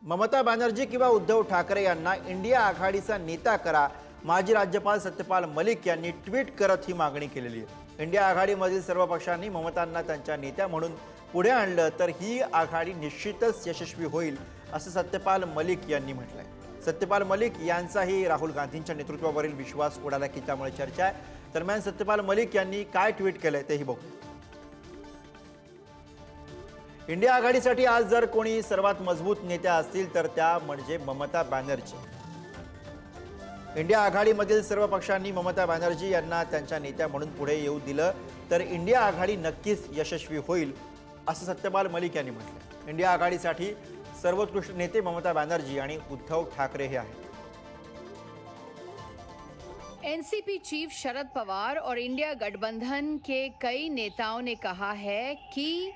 ममता बॅनर्जी किंवा उद्धव ठाकरे यांना इंडिया आघाडीचा नेता करा, माजी राज्यपाल सत्यपाल मलिक यांनी ट्विट करत ही मागणी केलेली आहे। इंडिया आघाडीमधील सर्व पक्षांनी ममतांना त्यांच्या नेत्या म्हणून पुढे आणलं तर ही आघाडी निश्चितच यशस्वी होईल, असं सत्यपाल मलिक यांनी म्हटलंय। सत्यपाल मलिक यांचाही राहुल गांधींच्या नेतृत्वावरील विश्वास उडाला की त्यामुळे चर्चा आहे। दरम्यान सत्यपाल मलिक यांनी काय ट्विट केलंय तेही बघूया। इंडिया आघाडीसाठी आज जर कोणी सर्वात मजबूत नेत्या असतील तर त्या म्हणजे ममता बॅनर्जी। इंडिया आघाडीमधील सर्व पक्षांनी ममता बॅनर्जी यांना त्यांच्या नेत्या म्हणून पुढे येऊ दिलं तर इंडिया आघाडी नक्कीच यशस्वी होईल, असं सत्यपाल मलिक यांनी म्हटलं। इंडिया आघाडीसाठी सर्वोत्कृष्ट नेते ममता बॅनर्जी आणि उद्धव ठाकरे हे आहेत। एनसीपी चीफ शरद पवार और इंडिया गठबंधन के कई नेताओं ने कहा है कि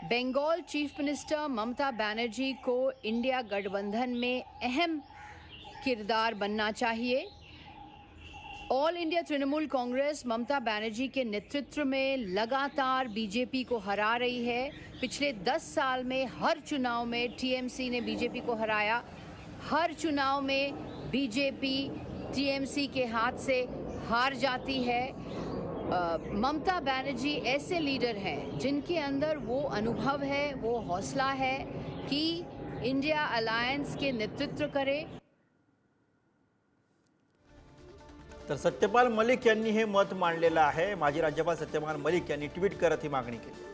बंगाल चीफ मिनिस्टर ममता बनर्जी को इंडिया गठबंधन में अहम किरदार बनना चाहिए। ऑल इंडिया तृणमूल कांग्रेस ममता बनर्जी के नेतृत्व में लगातार बीजेपी को हरा रही है। पिछले 10 साल में हर चुनाव में टीएमसी ने बीजेपी को हराया। हर चुनाव में बीजेपी टीएमसी के हाथ से हार जाती है। ममता बनर्जी ऐसे लीडर हैं जिनके अंदर वो अनुभव है, वो हौसला है कि इंडिया अलायंस के नेतृत्व करे। तर सत्यपाल मलिक यांनी हे मत मांडलेलं आहे। माजी राज्यपाल सत्यपाल मलिक यांनी ट्विट करत ही मागणी केली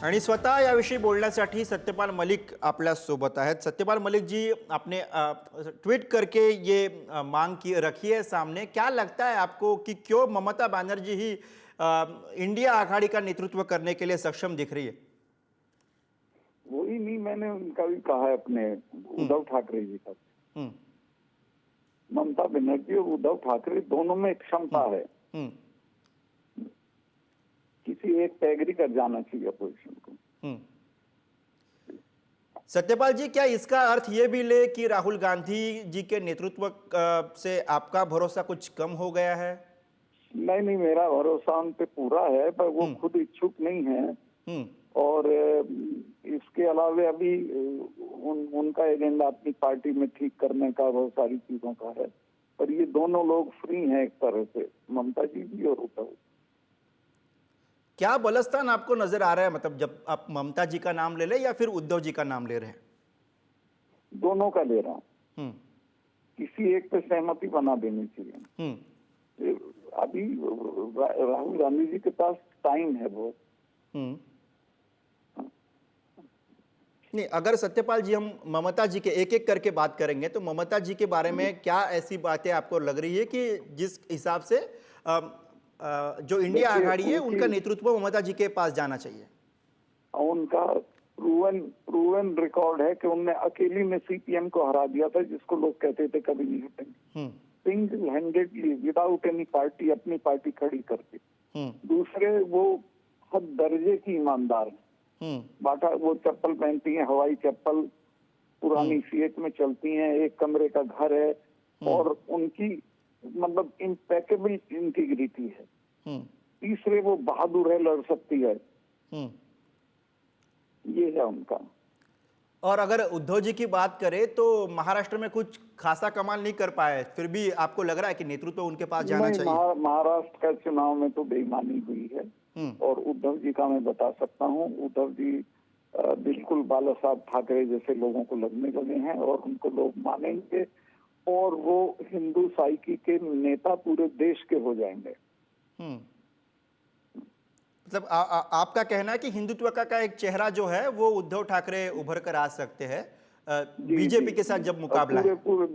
आणि स्वतः याविषयी बोलण्यासाठी सत्यपाल मलिक आपल्या सोबत आहेत। सत्यपाल मलिक जी, आपने ट्वीट करके ये मांग की रखी है सामने, क्या लगता है आपको कि क्यों ममता बनर्जी ही इंडिया आघाड़ी का नेतृत्व करने के लिए सक्षम दिख रही है? वही नहीं, मैंने उनका भी कहा है अपने उद्धव ठाकरे जी का। ममता बनर्जी और उद्धव ठाकरे दोनों में क्षमता है, किसी एक पे एग्री कर जाना चाहिए अपोजिशन को। सत्यपाल जी, क्या इसका अर्थ ये भी ले कि राहुल गांधी जी के नेतृत्व से आपका भरोसा कुछ कम हो गया है? नहीं नहीं, मेरा भरोसा उन पे पूरा है, पर वो खुद इच्छुक नहीं है। और इसके अलावा अभी उनका एजेंडा अपनी पार्टी में ठीक करने का बहुत सारी चीजों का है, पर ये दोनों लोग फ्री हैं एक तरह से, ममता जी भी और उद्धव। क्या बलस्तान आपको नजर आ रहा है, मतलब जब आप ममता जी का नाम ले रहे या फिर उद्धव जी का नाम ले रहे हैं? दोनों का ले रहा हूँ, किसी एक पे सहमति बना देनी चाहिए। अभी राहुल गांधी जी के पास टाइम है वो। नहीं, अगर सत्यपाल जी हम ममता जी के एक एक करके बात करेंगे तो ममता जी के बारे में क्या ऐसी बातें आपको लग रही है कि जिस हिसाब से जो इंडिया आघाड़ी है उनका नेतृत्व ममता जी के पास जाना चाहिए? उनका प्रूवन रिकॉर्ड है कि उनने अकेली में सीपीएम को हरा दिया था, जिसको लोग कहते थे कभी नहीं हटेंगे। Single handedly without any party अपनी पार्टी खड़ी करके। दूसरे, वो हद दर्जे की ईमानदार है। बाटा वो चप्पल पहनती हैं, हवाई चप्पल, पुरानी सीएट में चलती हैं, एक कमरे का घर है, और उनकी मतलब इम्पेकेबल इंटीग्रिटी है। तीसरे, वो बहादुर है, लड़ सकती है, ये है उनका। और अगर उद्धव जी की बात करें तो महाराष्ट्र में कुछ खासा कमाल नहीं कर पाए, फिर भी आपको लग रहा है कि नेतृत्व उनके पास जाना चाहिए? महाराष्ट्र का चुनाव में तो बेईमानी हुई है, और उद्धव जी का मैं बता सकता हूँ, उद्धव जी बिल्कुल बाला साहब ठाकरे जैसे लोगों को लगने लगे हैं, और उनको लोग मानेंगे, और वो हिंदू साइकी के नेता पूरे देश के हो जाएंगे। मतलब आपका कहना है कि हिंदुत्व का एक चेहरा जो है वो उद्धव ठाकरे उभर कर आ सकते हैं बीजेपी के साथ जब मुकाबला है? पूरे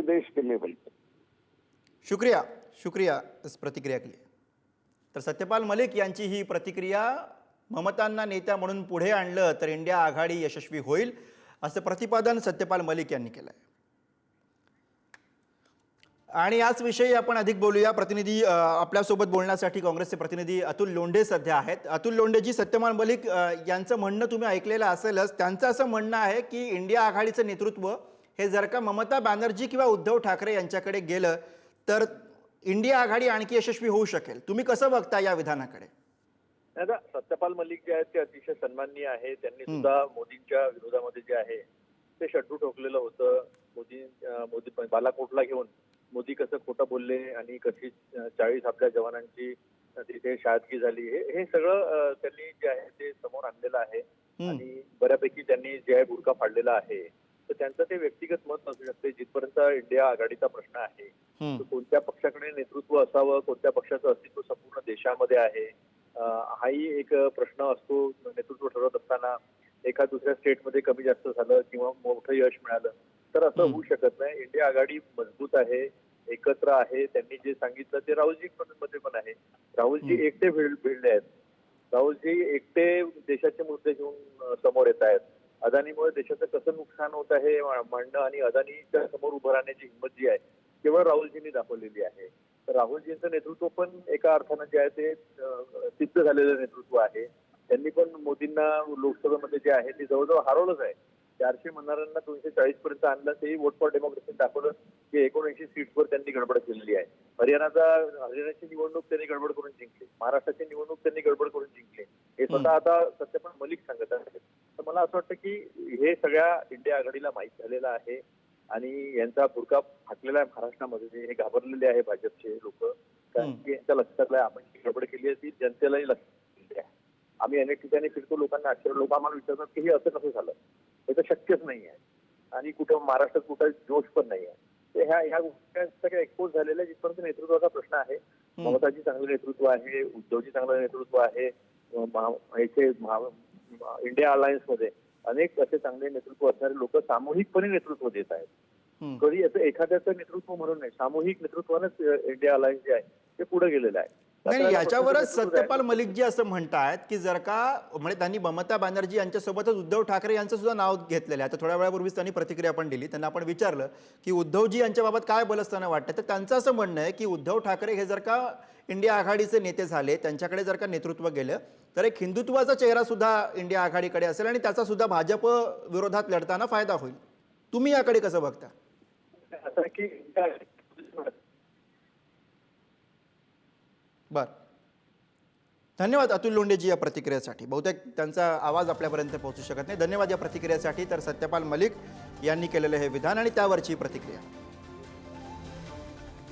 देश के लेवल पे। शुक्रिया इस प्रतिक्रिया के लिए। तर सत्यपाल मलिक यांची ही प्रतिक्रिया, ममतांना नेत्या म्हणून पुढे आणलं तर इंडिया आघाडी यशस्वी होईल, असं प्रतिपादन सत्यपाल मलिक यांनी केलं आहे। आणि याच विषयी आपण अधिक बोलूया। प्रतिनिधी आपल्यासोबत बोलण्यासाठी काँग्रेसचे प्रतिनिधी अतुल लोंढे सध्या आहेत। अतुल लोंढे जी, सत्यपाल मलिक यांचं म्हणणं तुम्ही ऐकलेलं असेलच। त्यांचं असं म्हणणं आहे की इंडिया आघाडीचं नेतृत्व हे जर का ममता बॅनर्जी किंवा उद्धव ठाकरे यांच्याकडे गेलं तर इंडिया आघाडी आणखी यशस्वी होऊ शकेल। तुम्ही कसं बघता या विधानाकडे? आता सत्यपाल मलिक जे आहेत ते अतिशय सन्माननीय आहे. त्यांनी सुद्धा मोदींच्या विरोधामध्ये जे आहे ते शड्डू ठोकलेलं होतं. मोदी बालाकोटला घेऊन मोदी कसं खोटं बोलले आणि कशी 40 आपल्या जवानांची तिथे शहादगी झाली, हे सगळं त्यांनी जे आहे ते समोर आणलेलं आहे. आणि बऱ्यापैकी त्यांनी जे आहे बुरका फाडलेला आहे. तर त्यांचं ते व्यक्तिगत मत असू शकते. जिथपर्यंत इंडिया आघाडीचा प्रश्न आहे, तर कोणत्या पक्षाकडे नेतृत्व असावं, कोणत्या पक्षाचं अस्तित्व संपूर्ण देशामध्ये आहे, हाही एक प्रश्न असतो. नेतृत्व ठरवत असताना एका दुसऱ्या स्टेटमध्ये कमी जास्त झालं किंवा मोठं यश मिळालं तर असं होऊ शकत नाही. इंडिया आघाडी मजबूत आहे, एकत्र आहे. त्यांनी जे सांगितलं ते राहुलजी मध्ये पण आहे. राहुलजी एकटे भिडले आहेत. राहुलजी एकटे देशाचे मुद्दे घेऊन समोर येत आहेत. अदानीमुळे देशाचं कसं नुकसान होत आहे मांडणं आणि अदानीच्या समोर उभं राहण्याची हिंमत जी आहे केवळ राहुलजींनी दाखवलेली आहे. तर राहुलजींचं नेतृत्व पण एका अर्थानं जे आहे ते सिद्ध झालेलं नेतृत्व आहे. त्यांनी पण मोदींना लोकसभेमध्ये जे आहे ते जवळजवळ हरवलंच आहे. 400 म्हणणाऱ्यांना 240 पर्यंत आणलं. तेही वोट फॉर डेमोक्रेसी दाखवलं की 79 सीट्सवर त्यांनी गडबड केलेली आहे. हरियाणाची निवडणूक त्यांनी गडबड करून जिंकली. महाराष्ट्राची निवडणूक त्यांनी गडबड करून जिंकली. हे स्वतः आता सत्यपाल मलिक सांगत आहेत. तर मला असं वाटतं की हे सगळ्या इंडिया आघाडीला माहीत झालेलं आहे आणि यांचा बुरका फाटलेला आहे महाराष्ट्रामध्ये. हे घाबरलेले आहे भाजपचे लोक, कारण की यांच्या लक्षात आहे आपण जी गडबड केली आहे ती जनतेलाही लक्षात आहे. आम्ही अनेक ठिकाणी फिरतो, लोकांना आश्चर्य, लोक आम्हाला विचारतात की हे असं कसं झालं. हे तर शक्यच नाही आहे आणि कुठं महाराष्ट्रात कुठं जोश पण नाही आहे. तर ह्या गोष्टी सगळ्या एक्सपोज झालेल्या. जिथपर्यंत नेतृत्वाचा प्रश्न आहे, ममताजी चांगलं नेतृत्व आहे, उद्धवजी चांगलं नेतृत्व आहे, इंडिया अलायन्स मध्ये अनेक असे चांगले नेतृत्व असणारे लोक सामूहिकपणे नेतृत्व देत आहेत. कधी असं एखाद्याचं नेतृत्व म्हणून नाही, सामूहिक नेतृत्वानंच इंडिया अलायन्स जे आहे ते पुढे गेलेलं आहे. नाही, याच्यावरच सत्यपाल मलिक जी असं म्हणतात की जर का म्हणजे त्यांनी ममता बॅनर्जी यांच्यासोबतच उद्धव ठाकरे यांचं सुद्धा नाव घेतलेलं आहे. आता थोड्या वेळापूर्वीच त्यांनी प्रतिक्रिया पण दिली. त्यांना आपण विचारलं की उद्धवजी यांच्याबाबत काय बोलताना वाटतं, तर त्यांचं असं म्हणणं आहे की उद्धव ठाकरे हे जर का इंडिया आघाडीचे नेते झाले, त्यांच्याकडे जर का नेतृत्व गेलं तर एक हिंदुत्वाचा चेहरा सुद्धा इंडिया आघाडीकडे असेल आणि त्याचा सुद्धा भाजप विरोधात लढताना फायदा होईल. तुम्ही याकडे कसं बघता? बर, धन्यवाद अतुल लोंढेजी या प्रतिक्रियेसाठी. बहुतेक त्यांचा आवाज आपल्यापर्यंत पोहोचू शकत नाही. धन्यवाद या प्रतिक्रियेसाठी. तर सत्यपाल मलिक यांनी केलेलं हे विधान आणि त्यावरची प्रतिक्रिया.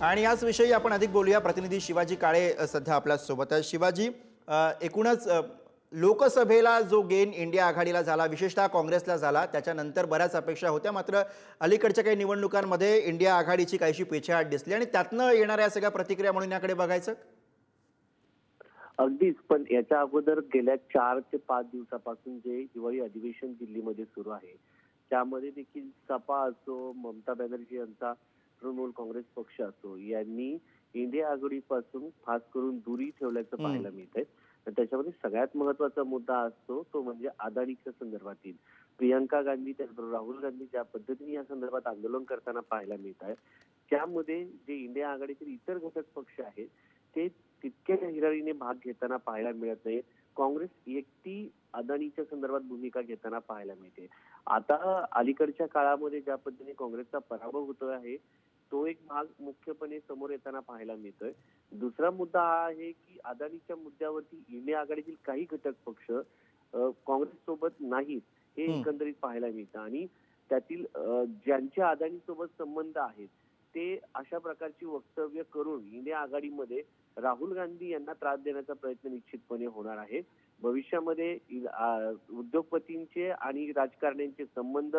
आणि याच विषयी आपण अधिक बोलूया. प्रतिनिधी शिवाजी काळे सध्या आपल्या सोबत आहे. शिवाजी, एकूणच लोकसभेला जो गेन इंडिया आघाडीला झाला, विशेषतः काँग्रेसला झाला, त्याच्यानंतर बऱ्याच अपेक्षा होत्या. मात्र अलीकडच्या काही निवडणुकांमध्ये इंडिया आघाडीची काहीशी पिछेहाट दिसली आणि त्यातनं येणाऱ्या सगळ्या प्रतिक्रिया म्हणून याकडे बघायचं. अगदीच, पण याच्या अगोदर गेल्या 4 ते 5 दिवसापासून जे हिवाळी अधिवेशन दिल्लीमध्ये सुरू आहे त्यामध्ये देखील सपा असो, ममता बॅनर्जी यांचा तृणमूल काँग्रेस पक्ष असो, यांनी इंडिया आघाडीपासून खास करून दूरी ठेवल्याचं पाहायला मिळतंय. त्याच्यामध्ये सगळ्यात महत्वाचा मुद्दा असतो तो म्हणजे अदानीच्या संदर्भातील. प्रियंका गांधी त्याचबरोबर राहुल गांधी ज्या पद्धतीने या संदर्भात आंदोलन करताना पाहायला मिळत आहे, त्यामध्ये जे इंडिया आघाडीतील इतर घटक पक्ष आहेत ते तितक्या हिरारीने भाग घेताना पाहायला मिळत नाही. काँग्रेस एकटी अदानीच्या संदर्भात भूमिका घेताना पाहायला मिळते. आता अलीकडच्या काळामध्ये ज्या पद्धतीने काँग्रेसचा पराभव होतो आहे तो एक भाग मुख्यपणे समोर येताना पाहायला मिळतोय. दुसरा मुद्दा हा आहे की अदानीच्या मुद्द्यावरती इंडिया आघाडीतील काही घटक पक्ष काँग्रेस सोबत नाहीत हे एकंदरीत पाहायला मिळतं आणि त्यातील ज्यांचे अदानी सोबत संबंध आहेत ते अशा प्रकारची वक्तव्य करून इंडिया आघाडीमध्ये राहुल गांधी यांना त्रास देण्याचा प्रयत्न निश्चितपणे होणार आहे. भविष्यामध्ये उद्योगपतींचे आणि राजकारण्यांचे संबंध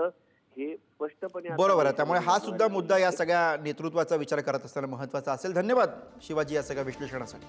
हे स्पष्टपणे बरोबर आहे. त्यामुळे हा सुद्धा मुद्दा या सगळ्या नेतृत्वाचा विचार करत असताना महत्त्वाचा असेल. धन्यवाद शिवाजी या सगळ्या विश्लेषणासाठी.